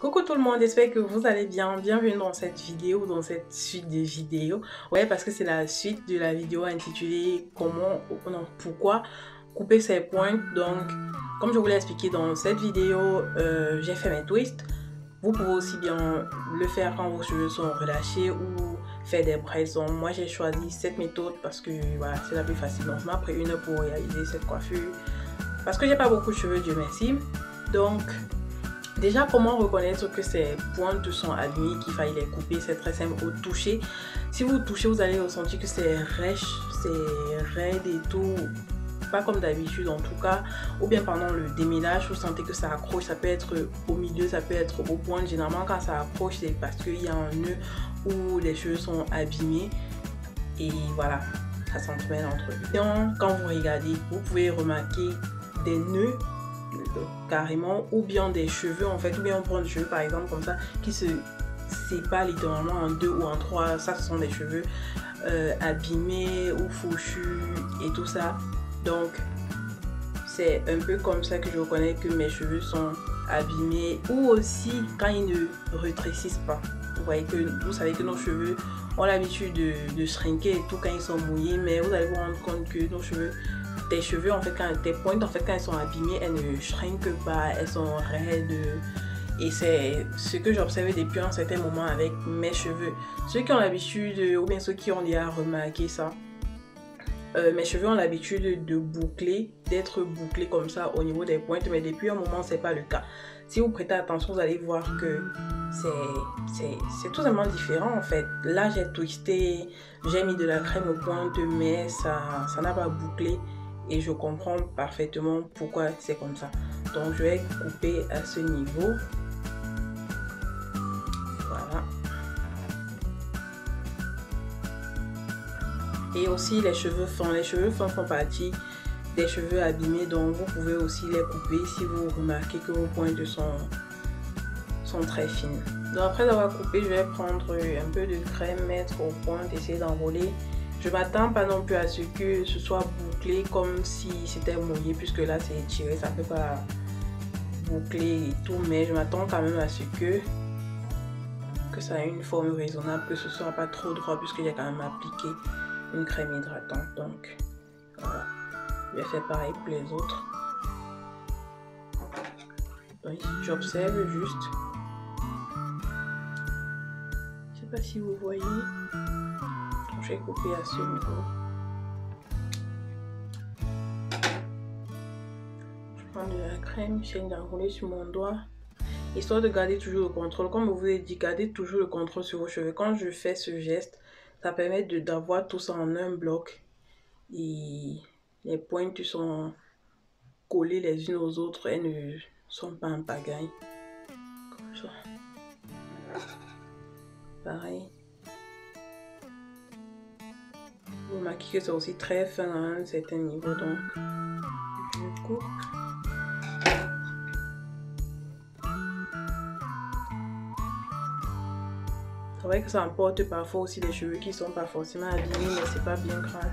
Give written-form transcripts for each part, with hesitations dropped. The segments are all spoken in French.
Coucou tout le monde, j'espère que vous allez bien. Bienvenue dans cette vidéo, dans cette suite de vidéos. Ouais, parce que c'est la suite de la vidéo intitulée pourquoi couper ses pointes. Donc, comme je vous l'ai expliqué dans cette vidéo, j'ai fait mes twists. Vous pouvez aussi bien le faire quand vos cheveux sont relâchés ou faire des braises. Donc, moi j'ai choisi cette méthode parce que voilà, c'est la plus facile. Donc, ça m'a pris 1 heure pour réaliser cette coiffure. Parce que j'ai pas beaucoup de cheveux, Dieu merci. Donc, déjà, comment reconnaître que ces pointes sont abîmées, qu'il faille les couper? C'est très simple, au toucher. Si vous touchez, vous allez ressentir que c'est rêche, c'est raide et tout. Pas comme d'habitude en tout cas. Ou bien pendant le démêlage, vous sentez que ça accroche. Ça peut être au milieu, ça peut être au point. Généralement, quand ça accroche, c'est parce qu'il y a un nœud où les cheveux sont abîmés. Et voilà, ça s'entremêle entre eux. Donc, quand vous regardez, vous pouvez remarquer des nœuds carrément, ou bien des cheveux en fait, ou bien on prend des cheveux par exemple comme ça qui se séparent littéralement en 2 ou en 3. Ça, ce sont des cheveux abîmés ou fauchus et tout ça. Donc c'est un peu comme ça que je reconnais que mes cheveux sont abîmés, ou aussi quand ils ne rétrécissent pas. Vous voyez que vous savez que nos cheveux ont l'habitude de shrinker et tout quand ils sont mouillés, mais vous allez vous rendre compte que nos cheveux, tes cheveux en fait, tes pointes en fait, quand elles sont abîmées, elles ne shrinkent pas, elles sont raides. Et c'est ce que j'observais depuis un certain moment avec mes cheveux. Ceux qui ont l'habitude, ou bien ceux qui ont déjà remarqué ça, mes cheveux ont l'habitude de boucler, d'être bouclés comme ça au niveau des pointes, mais depuis un moment c'est pas le cas. Si vous prêtez attention, vous allez voir que c'est tout simplement différent en fait. Là j'ai twisté, j'ai mis de la crème aux pointes, mais ça n'a pas bouclé. Et je comprends parfaitement pourquoi c'est comme ça. Donc je vais couper à ce niveau. Voilà. Et aussi les cheveux fins. Les cheveux fins font partie des cheveux abîmés. Donc vous pouvez aussi les couper si vous remarquez que vos pointes sont très fines. Donc après avoir coupé, je vais prendre un peu de crème, mettre aux pointes, essayer d'enrouler. Je m'attends pas non plus à ce que ce soit bouclé comme si c'était mouillé, puisque là c'est étiré, ça ne peut pas boucler et tout, mais je m'attends quand même à ce que ça ait une forme raisonnable, que ce soit pas trop droit, puisque j'ai quand même appliqué une crème hydratante. Donc voilà, je vais faire pareil pour les autres. Donc j'observe juste, je sais pas si vous voyez. Je vais couper à ce niveau. Je prends de la crème, j'essaie d'enrouler sur mon doigt, histoire de garder toujours le contrôle. Comme je vous ai dit, gardez toujours le contrôle sur vos cheveux. Quand je fais ce geste, ça permet d'avoir tout ça en un bloc. Et les pointes sont collées les unes aux autres, elles ne sont pas en pagaille. Comme ça. Pareil. Vous remarquez que c'est aussi très fin à un certain niveau, donc je coupe. C'est vrai que ça emporte parfois aussi des cheveux qui sont pas forcément abîmés, mais c'est pas bien grave.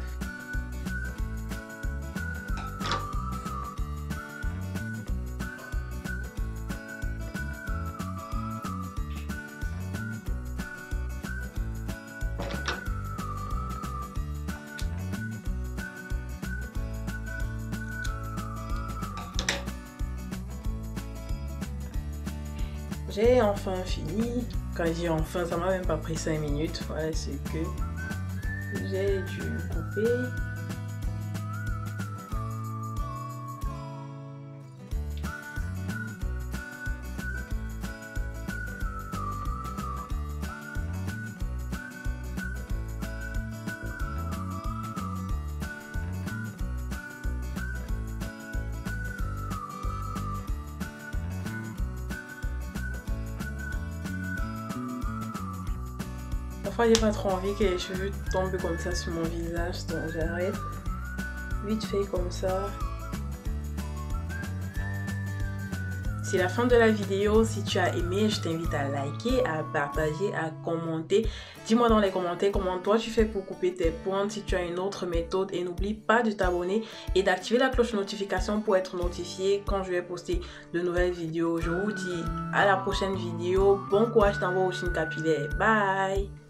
J'ai enfin fini. Quand je dis enfin, ça m'a même pas pris 5 minutes. Voilà ce que j'ai dû couper. Parfois j'ai pas trop envie que les cheveux tombent comme ça sur mon visage, donc j'arrête vite fait comme ça. C'est la fin de la vidéo. Si tu as aimé, je t'invite à liker, à partager, à commenter. Dis-moi dans les commentaires comment toi tu fais pour couper tes pointes, si tu as une autre méthode. Et n'oublie pas de t'abonner et d'activer la cloche de notification pour être notifié quand je vais poster de nouvelles vidéos. Je vous dis à la prochaine vidéo. Bon courage dans vos routines capillaires. Bye!